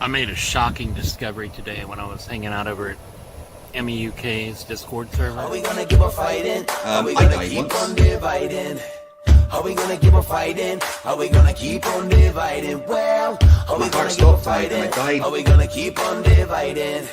I made a shocking discovery today when I was hanging out over at MEUK's Discord server. Are we gonna keep on fighting? Are we I gonna died keep once. on dividing? Are we gonna keep on fighting? Are we gonna keep on dividing? Well, are My we heart gonna keep on stopped and I fighting? died. Are we gonna keep on dividing?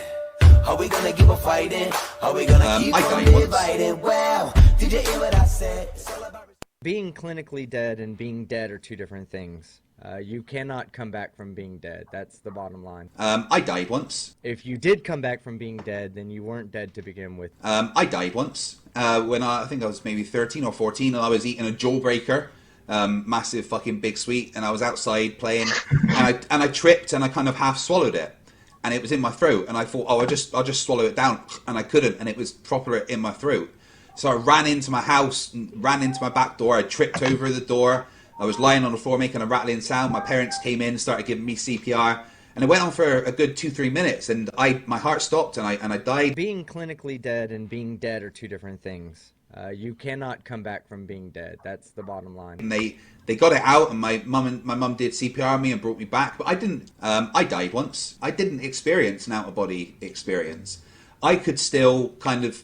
Are we gonna keep on fighting? Are we gonna keep I on died once. dividing? Well, did you hear what I said? It's all about Being clinically dead and being dead are two different things. You cannot come back from being dead. That's the bottom line. I died once. If you did come back from being dead, then you weren't dead to begin with. I died once when I think I was maybe 13 or 14, and I was eating a Jawbreaker, massive fucking big sweet, and I was outside playing, and I tripped and I kind of half swallowed it, and it was in my throat, and I thought, oh, I'll just swallow it down, and I couldn't, and it was proper in my throat. So I ran into my house, ran into my back door. I tripped over the door. I was lying on the floor making a rattling sound. My parents came in, started giving me CPR, and it went on for a good 2-3 minutes. And my heart stopped, and I died. Being clinically dead and being dead are two different things. You cannot come back from being dead. That's the bottom line. And they got it out, and my mum did CPR on me and brought me back. But I didn't. I died once. I didn't experience an out of body experience. I could still kind of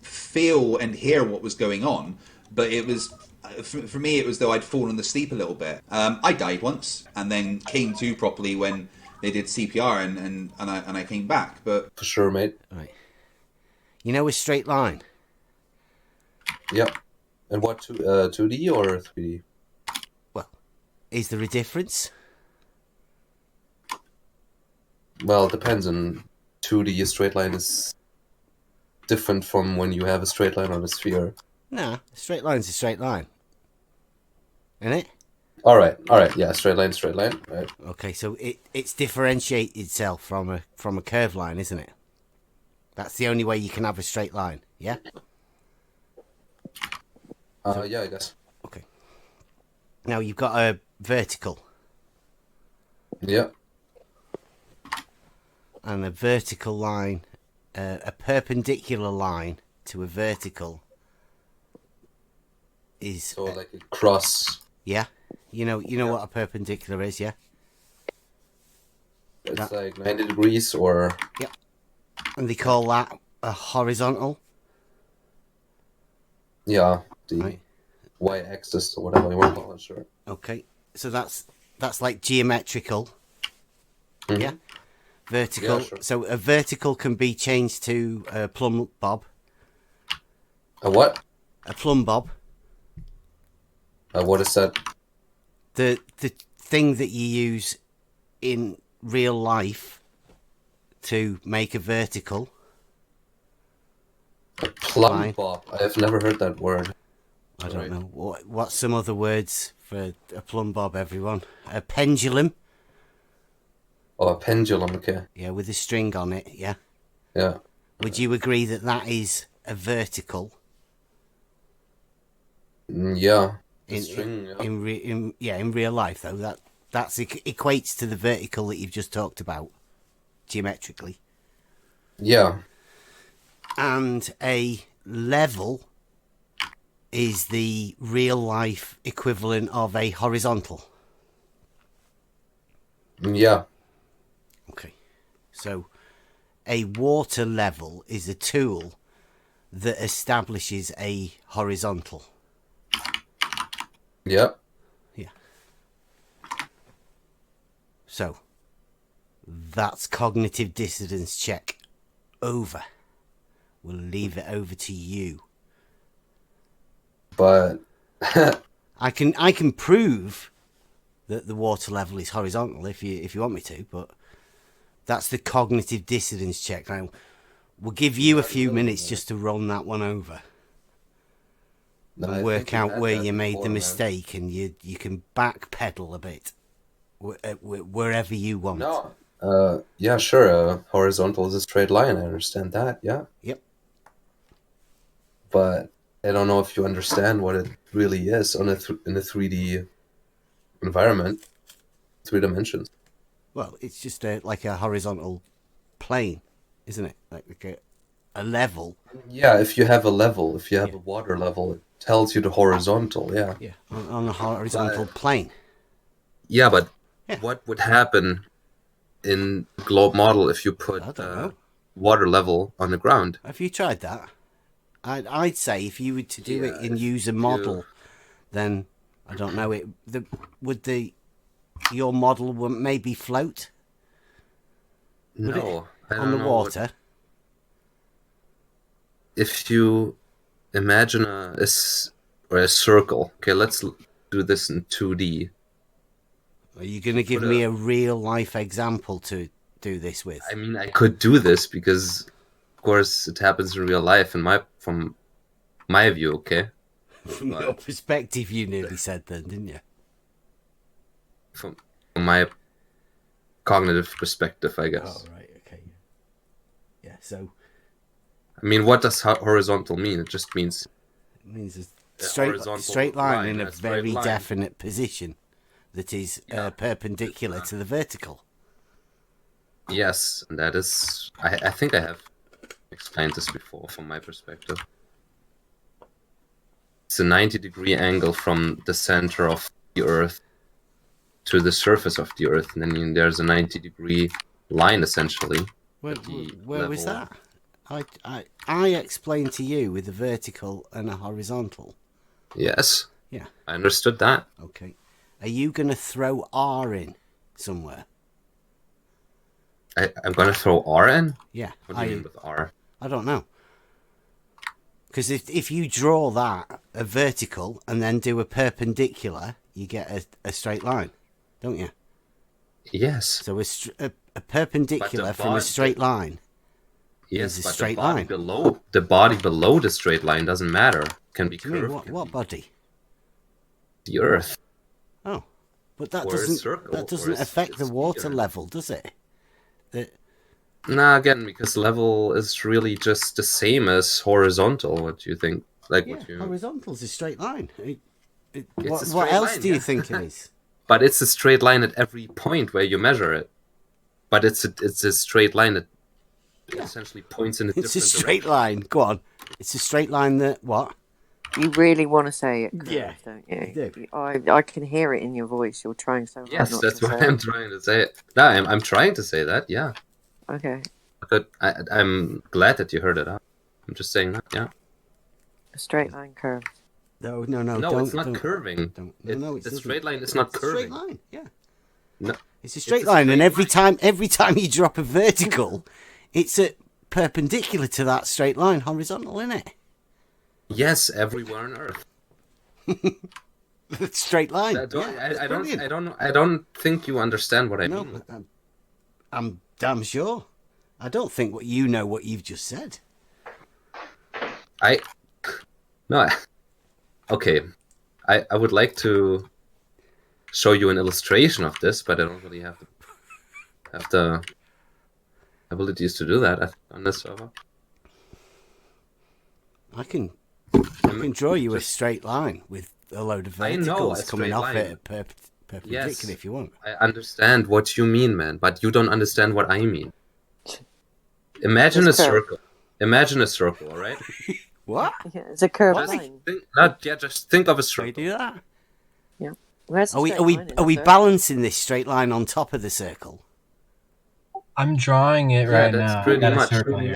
feel and hear what was going on, but it was for me it was though I'd fallen asleep a little bit. I died once and then came to properly when they did CPR and I came back. But For sure, mate. Right. You know a straight line? Yep. And what, 2D or 3D? Well, is there a difference? Well, it depends on 2D. A straight line is different from when you have a straight line on a sphere. Nah, a straight line's a straight line. Isn't it? All right, yeah, straight line, right? Okay, so it's differentiated itself from a curved line, isn't it? That's the only way you can have a straight line, yeah? Yeah, I guess. Okay. Now you've got a vertical, Yeah. and a vertical line, a perpendicular line to a vertical is, So like a cross. yeah? You know what a perpendicular is, yeah? It's like 90 degrees or... Yep. And they call that a horizontal. Yeah, the Right. y-axis or whatever you want to call it, sure. Okay, so that's like geometrical. Yeah. Vertical. Yeah, sure. So a vertical can be changed to a plumb bob. A what? A plumb bob. What is that? The thing that you use in real life to make a vertical. A plumb Line. bob. I have never heard that word. I don't know. What's some other words for a plumb bob, everyone? A pendulum. Oh, a pendulum, okay. Yeah, with a string on it, yeah. Yeah. Would you agree that that is a vertical? Yeah. The In, string, yeah. in real life though, that's equates to the vertical that you've just talked about geometrically. Yeah. And a level is the real life equivalent of a horizontal. Yeah. Okay, so a water level is a tool that establishes a horizontal. Yeah. Yeah. So that's cognitive dissonance check over. We'll leave it over to you. But I can prove that the water level is horizontal if you want me to, but that's the cognitive dissonance check. Now we'll give you a few minutes just to run that one over I and think work we out had where that you made before, the man. mistake, and you can backpedal a bit wherever you want. No. Yeah, sure. Horizontal is a straight line. I understand that. Yeah. Yep. But I don't know if you understand what it really is on in a 3D environment, 3 dimensions. Well, it's just like a horizontal plane, isn't it? Like a level. Yeah, if you have a level, if you have Yeah. a water level, it tells you the horizontal. Yeah. Yeah, on a horizontal plane. Yeah, but Yeah. what would happen in globe model if you I put don't know. water level on the ground. Have you tried that? I'd say if you were to do it and use a model, then I don't know. Your model would maybe float Would it? No, I on don't the know what- water. if you imagine a circle. Okay, let's do this in 2D. Are you going to give Put me a- a real life example to do this with? I mean, I could do this because, of course, it happens in real life. From my view, okay, From your perspective, you nearly said then, didn't you? from my cognitive perspective, I guess. Oh, right, okay. Yeah, so I mean, what does horizontal mean? It just means it means a A straight, horizontal straight line line, in a a straight very line. definite position that is perpendicular to the vertical. yes, and that is. I think I have explained this before from my perspective. It's a 90-degree angle from the center of the Earth to the surface of the Earth, and then there's a 90-degree line essentially. Where, at the where was level- that? I explained to you with a vertical and a horizontal. Yes, Yeah, I understood that. okay. Are you going to throw R in somewhere? I'm gonna throw R in. Yeah, What do you mean with R? I don't know. Because if you draw that, a vertical, and then do a perpendicular, you get a straight line, don't you? Yes, So a perpendicular from a body- straight line. yes, It's a but straight the body line. below the straight line doesn't matter. Can be Do you mean curved. what, can what be body? the Earth. Oh, but that Or a doesn't circle, that or doesn't a affect the water sphere. level, does it? Nah, again, because level is really just the same as horizontal. What do you think? Like, Yeah, what you? horizontal's a straight line. It's What, a what straight else line, do you yeah. think it is? But it's a straight line at every point where you measure it. But it's a straight line that essentially points in a It's a different straight direction. line. Go on. It's a straight line that what? You really want to say it curved, Yeah, don't you? I do. I can hear it in your voice. You're trying so hard Yes, not that's to what say I'm it. trying to say. No, I'm trying to say that. Yeah, Okay. but I'm glad that you heard it out. I'm just saying that. Yeah. A straight line curved. No, No, don't, it's not don't, curving. Don't, no, it the doesn't. straight line is not It's a straight curving. line. Yeah, No, it's a straight a line, and straight every time you drop a vertical, it's a perpendicular to that straight line, horizontal, isn't it? yes, everywhere on Earth. Straight line. I don't, yeah, it's I don't, brilliant. I don't think you understand what I No, mean. I'm damn sure. I don't think you know what you've just said. Okay. I would like to show you an illustration of this, but I don't really have the abilities to do that on this server. I can draw you a straight line with a load of I know, verticals a coming straight off line. it perpendicular Yes. if you want. I understand what you mean, man, but you don't understand what I mean. Imagine a It's curved. circle. Imagine a circle, all right? What? Yeah, it's a curved What? line. Just think of a Shall we circle. do that? Where's the Are we straight are we line in are we it, sir? balancing this straight line on top of the circle? I'm drawing it Yeah, right that's now. I pretty got a much. circle here.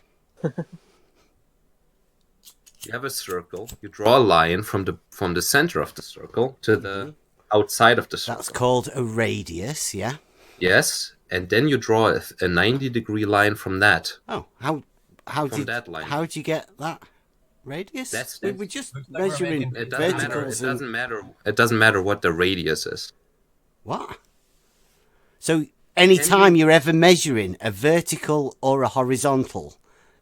You have a circle. You draw a line from the center of the circle to the outside of the circle. That's called a radius, yeah. Yes, and then you draw a 90-degree line from that. Oh, how From did that line. how'd you get that radius? That's- we were just Looks like we're measuring making- It doesn't matter. verticals. It doesn't matter. It doesn't matter what the radius is. What? So anytime you're ever measuring a vertical or a horizontal,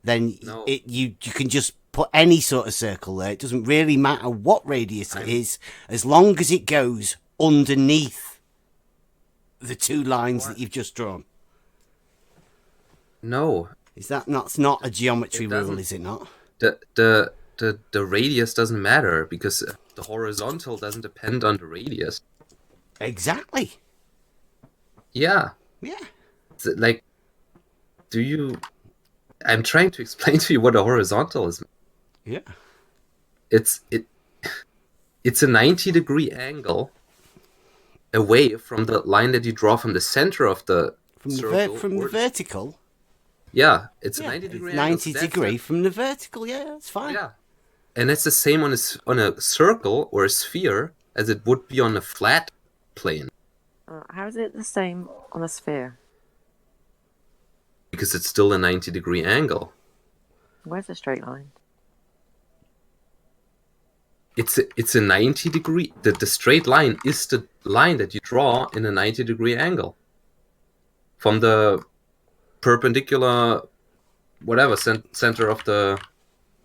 then No. you can just put any sort of circle there. It doesn't really matter what radius it is, as long as it goes underneath the two lines that you've just drawn. No, Is that not a geometry It rule? doesn't. Is it not? the radius doesn't matter because the horizontal doesn't depend on the radius. Exactly. Yeah, Yeah. like, do you? I'm trying to explain to you what a horizontal is. Yeah. It's a 90-degree angle away from the line that you draw from the center of the From circle the or vertical. yeah, it's Yeah, a 90-degree it's angle. 90 That's degree it. from the vertical. Yeah, that's fine. Yeah, and it's the same on a circle or a sphere as it would be on a flat plane How is it the same on a sphere? because it's still a 90-degree angle. Where's the straight line? It's a 90-degree. The straight line is the line that you draw in a 90-degree angle from the perpendicular, whatever center of the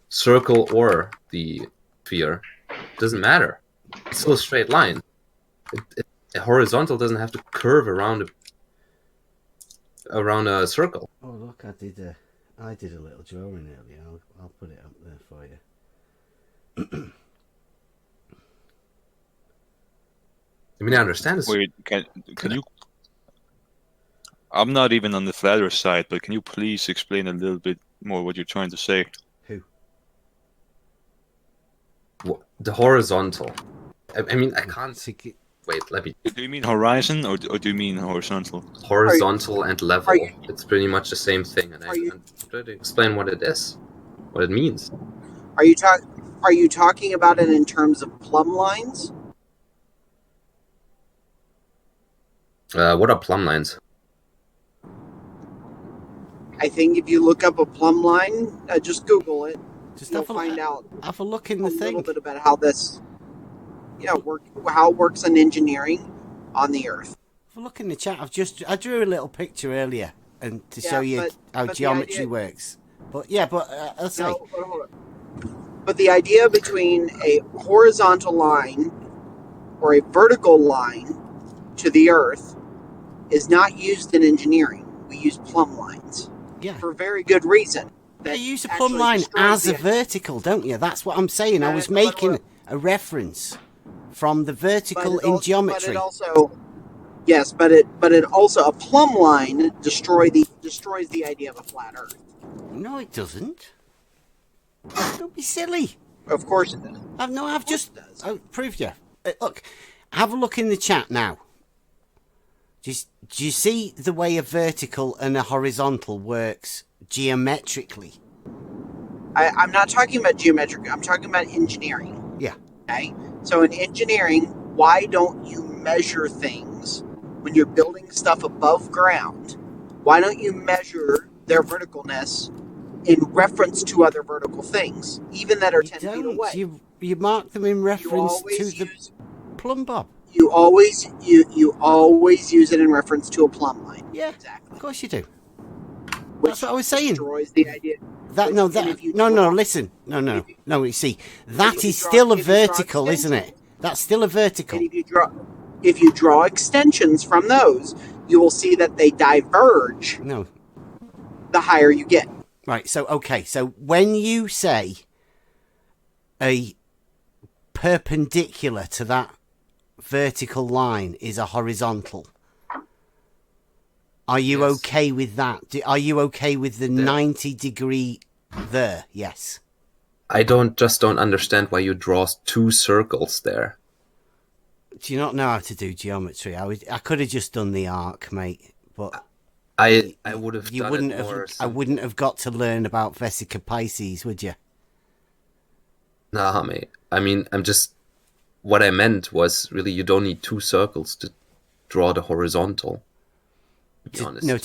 circle or the sphere. Doesn't matter. It's still a straight line. A horizontal doesn't have to curve around a circle. Oh look, I did a little drawing earlier. I'll put it up there for you. I mean, I understand this. Wait, can you? I'm not even on the flat Earth side, but can you please explain a little bit more what you're trying to say? Who? The horizontal. I mean, I can't. Wait, let me. Do you mean horizon or do you mean horizontal? Horizontal and level. are you- It's pretty much the same thing, and I'm trying to explain what it is, what it means. Are you talking about it in terms of plumb lines? What are plumb lines? I think if you look up a plumb line, just Google it. Just You'll have a, find out have a look in a the thing. little bit about how this, how it works in engineering on the Earth. Have a look in the chat. I drew a little picture earlier and to show you how but the geometry idea- works. But yeah, I'll say No, but hold on. But the idea between a horizontal line or a vertical line to the Earth is not used in engineering. We use plumb lines yeah. for very good reason. You That use a plumb actually line destroys as a the- vertical, don't you? That's what I'm saying. I was making a reference from the vertical But it in also- geometry. But it also, yes, but it also a plumb line destroys the idea of a flat Earth. No, it doesn't. Don't be silly. Of course it does. I've just proved you. Look, have a look in the chat now. Do you see the way a vertical and a horizontal works geometrically? I'm not talking about geometric. I'm talking about engineering. Yeah. Okay. So in engineering, why don't you measure things when you're building stuff above ground? Why don't you measure their verticalness in reference to other vertical things, even that are 10 feet away? You mark them in reference to always the plumb bob. You always use it in reference to a plumb line. Yeah, exactly. Of course you do. Which That's what I was saying. Destroys the idea. Listen. No, you see, that is still a vertical, isn't it? That's still a vertical. And if you draw extensions from those, you will see that they diverge. No. The higher you get. Right, so when you say a perpendicular to that vertical line is a horizontal, are you okay with that? Are you okay with the 90 degree there? Yes. I don't understand why you draw two circles there. Do you not know how to do geometry? I could have just done the arc, mate, but I would have. You wouldn't have. I wouldn't have got to learn about Vesica Pisces, would you? Nah, mate. I mean, what I meant was really you don't need two circles to draw the horizontal. To be honest. No,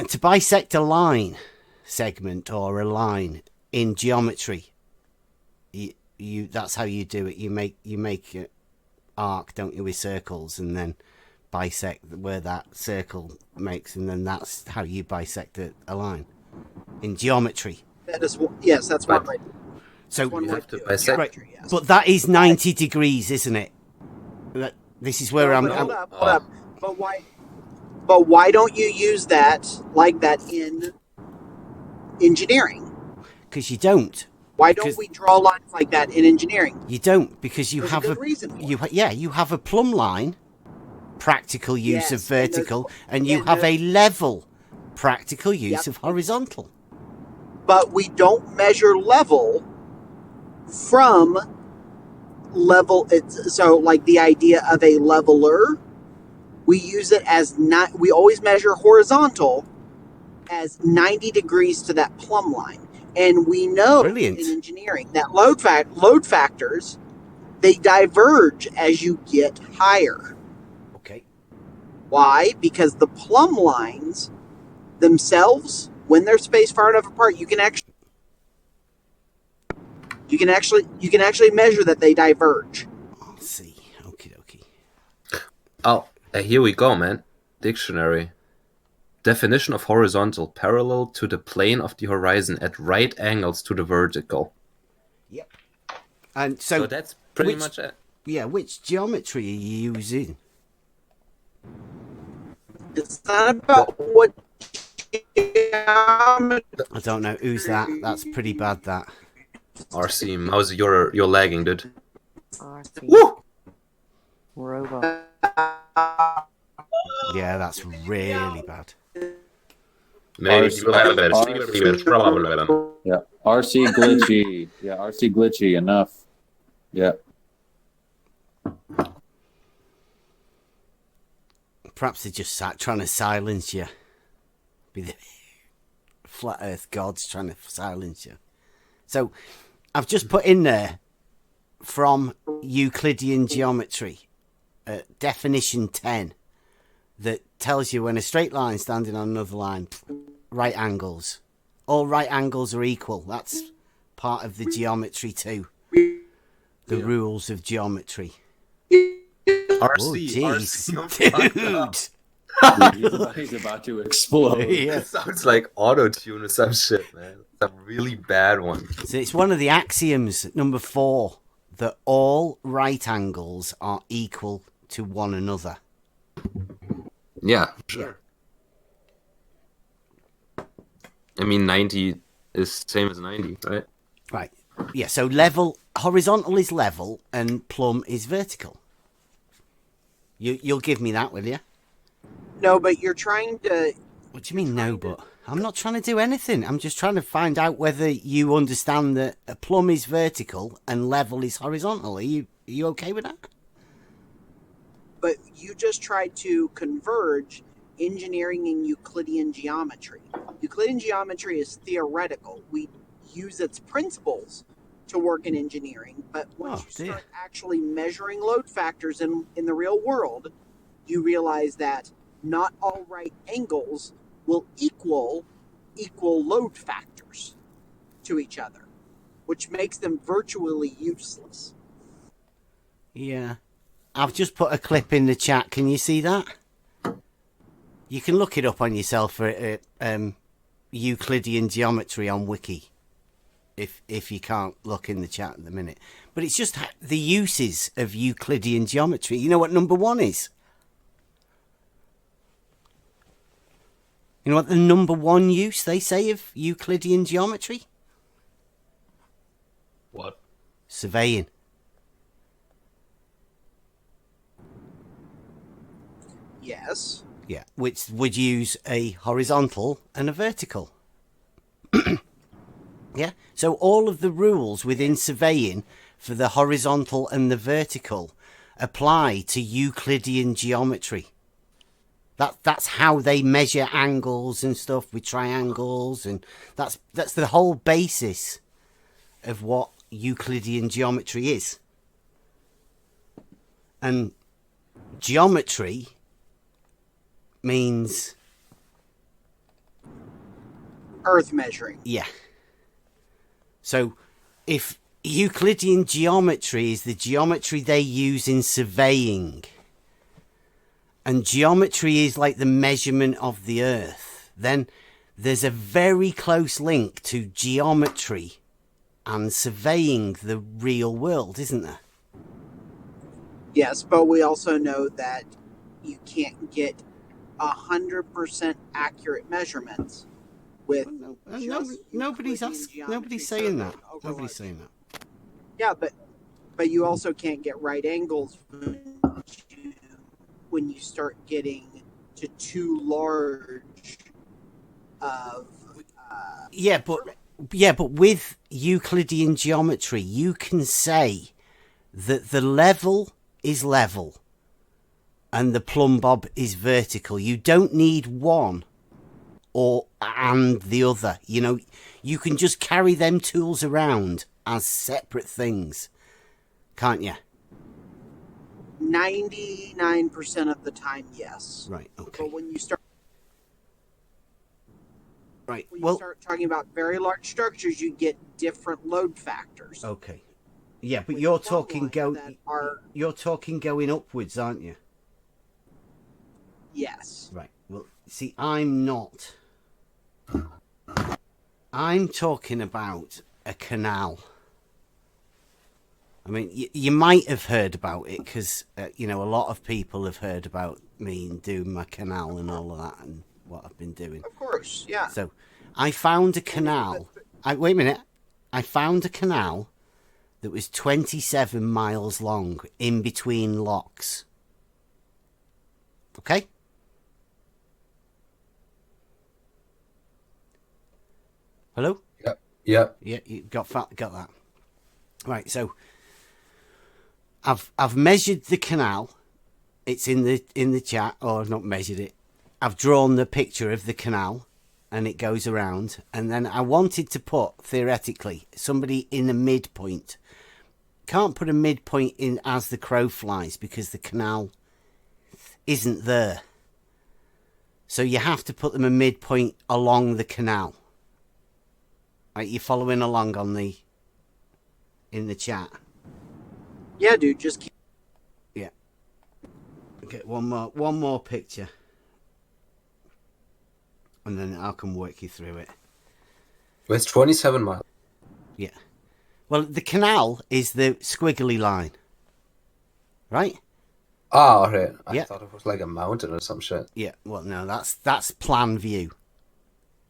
to bisect a line segment or a line in geometry, you that's how you do it. You make an arc, don't you, with circles, and then bisect where that circle makes, and then that's how you bisect a line in geometry. That is, yes, that's one way. So one you way have to do it. bisect. Geometry, yes. But that is 90 degrees, isn't it? This is where Hold up. But why don't you use that like that in engineering? Because you don't. Why don't we draw lines like that in engineering? You don't, because you There's have a good reason for it. you have a plumb line, practical use of Yes, and vertical, there's- and you and have a there's- level, practical use Yep. of horizontal. But we don't measure level from level. So like the idea of a leveler we use it as we always measure horizontal as 90 degrees to that plumb line. And we know Brilliant. in engineering that load factors, they diverge as you get higher. Okay. Why? Because the plumb lines themselves, when they're spaced far enough apart, you can actually measure that they diverge. Let's see. Okie dokie. Oh, here we go, man. Dictionary. Definition of horizontal: parallel to the plane of the horizon at right angles to the vertical. Yep. And So that's pretty which- much it. Yeah, which geometry are you using? It's not about what geometry. I don't know. Who's that? That's pretty bad, that. RC, Mouse, you're lagging, dude. RC. Woo! Robot. Yeah, that's really bad. Maybe Yeah, RC glitchy. Yeah, RC glitchy. Enough. Yeah. Perhaps they're just trying to silence you. Be the flat earth gods trying to silence you. So, I've just put in there from Euclidean geometry, definition 10, that tells you when a straight line standing on another line, right angles. All right angles are equal. That's part of the geometry too. The rules of geometry. Oh, RC, jeez. Dude. He's about to explode. Yeah. It sounds like auto-tune or some shit, man. It's a really bad one. So it's one of the axioms, number 4, that all right angles are equal to one another. Yeah, sure. I mean, 90 is same as 90, right? Right. Yeah, so horizontal is level and plumb is vertical. You'll give me that, will you? No, but you're trying to. What do you mean, no, but? I'm not trying to do anything. I'm just trying to find out whether you understand that a plumb is vertical and level is horizontal. Are you okay with that? But you just tried to converge engineering and Euclidean geometry. Euclidean geometry is theoretical. We use its principles to work in engineering, but once you start actually measuring load factors in the real world, you realize that not all right angles will equal load factors to each other, which makes them virtually useless. Yeah. I've just put a clip in the chat. Can you see that? You can look it up on yourself for Euclidean geometry on Wiki. If you can't look in the chat at the minute. But it's just the uses of Euclidean geometry. You know what number 1 is? You know what the number 1 use they say of Euclidean geometry? What? Surveying. Yes. Yeah, which would use a horizontal and a vertical. Yeah, so all of the rules within surveying for the horizontal and the vertical apply to Euclidean geometry. That's how they measure angles and stuff with triangles, and that's the whole basis of what Euclidean geometry is. And geometry means Earth measuring. Yeah. So if Euclidean geometry is the geometry they use in surveying, and geometry is like the measurement of the Earth, then there's a very close link to geometry and surveying the real world, isn't there? Yes, but we also know that you can't get 100% accurate measurements with nobody's saying that. Nobody's saying that. Yeah, but you also can't get right angles when you start getting to too large of. Yeah, but with Euclidean geometry, you can say that the level is level and the plumb bob is vertical. You don't need one and the other. You know, you can just carry them tools around as separate things, can't you? 99% of the time, yes. Right. Okay. But when you start Right. when you start talking about very large structures, you get different load factors. Okay. Yeah, but you're talking you're talking going upwards, aren't you? Yes. Right. Well, see, I'm not. I'm talking about a canal. I mean, you might have heard about it because, you know, a lot of people have heard about me and doing my canal and all of that and what I've been doing. Of course, yeah. So, I found a canal. Wait a minute. I found a canal that was 27 miles long in between locks. Okay? Hello? Yep. Yep. Yeah, you got that. Right, so I've measured the canal. It's in the chat, or I've not measured it. I've drawn the picture of the canal, and it goes around. And then I wanted to put, theoretically, somebody in the midpoint. Can't put a midpoint in as the crow flies because the canal isn't there. So you have to put them a midpoint along the canal. Right, you following along on in the chat? Yeah, dude, just keep... Yeah. Okay, one more picture. And then I can work you through it. It's 27 miles. Yeah. Well, the canal is the squiggly line. Right? Ah, okay. I Yeah. thought it was like a mountain or some shit. Yeah, well, no, that's plan view.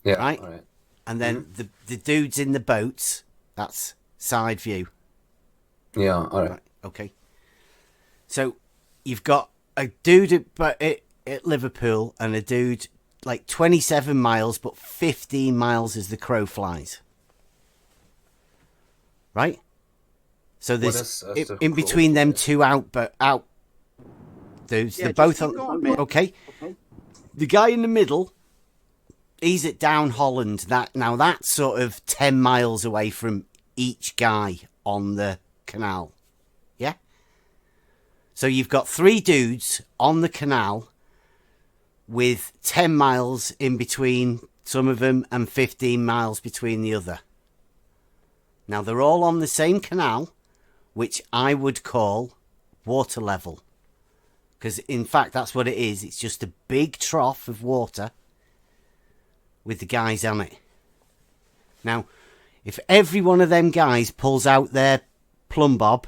Yeah, Right? all right. And then the dudes in the boats, that's side view. Yeah, all right. Okay. So you've got a dude at Liverpool and a dude like 27 miles, but 15 miles as the crow flies. Right? So there's in between them two out dudes. Yeah, They're both just on. keep going, man. Okay. The guy in the middle, he's at Down Holland. That's sort of 10 miles away from each guy on the canal. Yeah? So you've got 3 dudes on the canal with 10 miles in between some of them and 15 miles between the other. Now they're all on the same canal, which I would call water level. Because in fact that's what it is. It's just a big trough of water with the guys on it. Now, if every one of them guys pulls out their plumb bob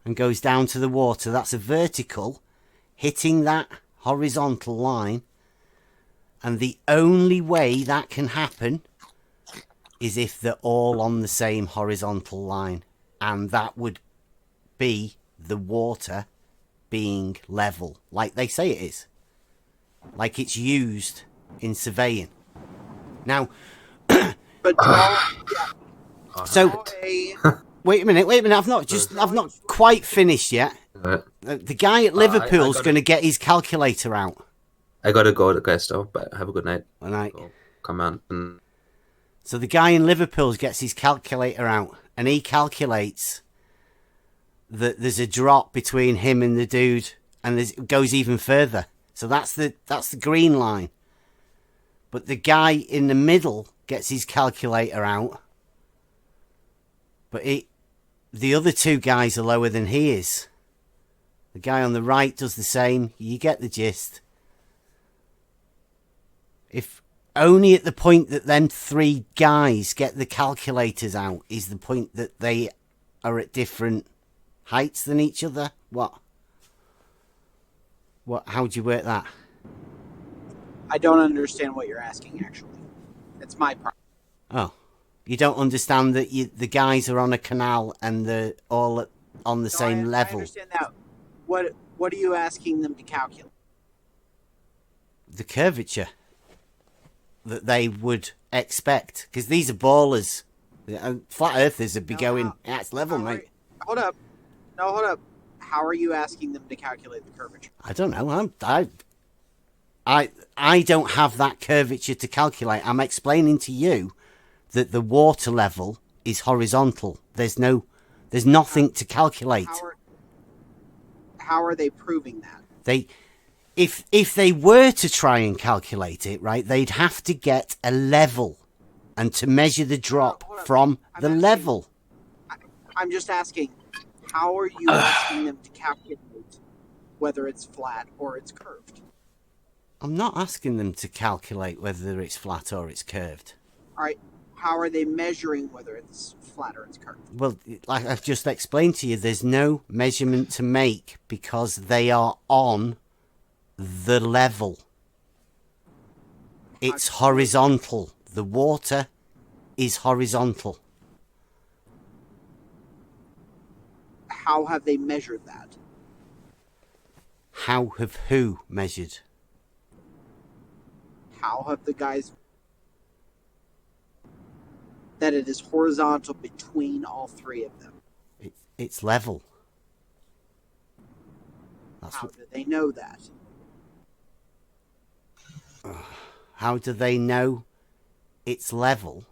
and goes down to the water, that's a vertical hitting that horizontal line. And the only way that can happen is if they're all on the same horizontal line. And that would be the water being level, like they say it is. Like it's used in surveying. Now, But so wait a minute. I've not quite finished yet. Right. The guy at Liverpool's going to get his calculator out. I gotta go, guys, though, but have a good night. Good night. So, come on. So the guy in Liverpool's gets his calculator out, and he calculates that there's a drop between him and the dude, and it goes even further. So that's the green line. But the guy in the middle gets his calculator out, but the other 2 guys are lower than he is. The guy on the right does the same. You get the gist. If only at the point that them 3 guys get the calculators out is the point that they are at different heights than each other. What? How do you work that? I don't understand what you're asking, actually. It's my problem. Oh, you don't understand that the guys are on a canal and they're all on the same level. I understand that. What are you asking them to calculate? The curvature that they would expect, because these are ballers. Flat earthers would be going, yeah, it's level, mate. Hold up. No, hold up. how are you asking them to calculate the curvature? I don't know. I don't have that curvature to calculate. I'm explaining to you that the water level is horizontal. There's nothing to calculate. How are they proving that? If they were to try and calculate it, right, they'd have to get a level and to measure the drop from the level. I'm just asking, how are you asking them to calculate whether it's flat or it's curved? I'm not asking them to calculate whether it's flat or it's curved. All right, how are they measuring whether it's flat or it's curved? Well, like I've just explained to you, there's no measurement to make because they are on the level. It's horizontal. The water is horizontal. How have they measured that? How have who measured? How have the guys that it is horizontal between all three of them? It's level. How do they know that? How do they know it's level?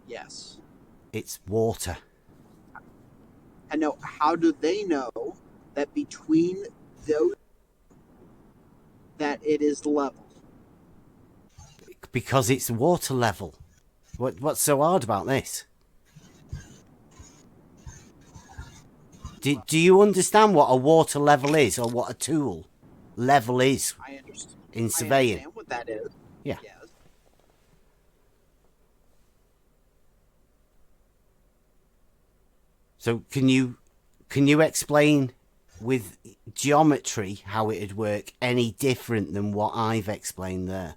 Yes. It's water. And no, how do they know that between those that it is level? Because it's water level. What's so hard about this? Do you understand what a water level is, or what a tool level is? I understand. In surveying. I understand what that is. Yeah. Yes. So can you explain with geometry how it'd work any different than what I've explained there?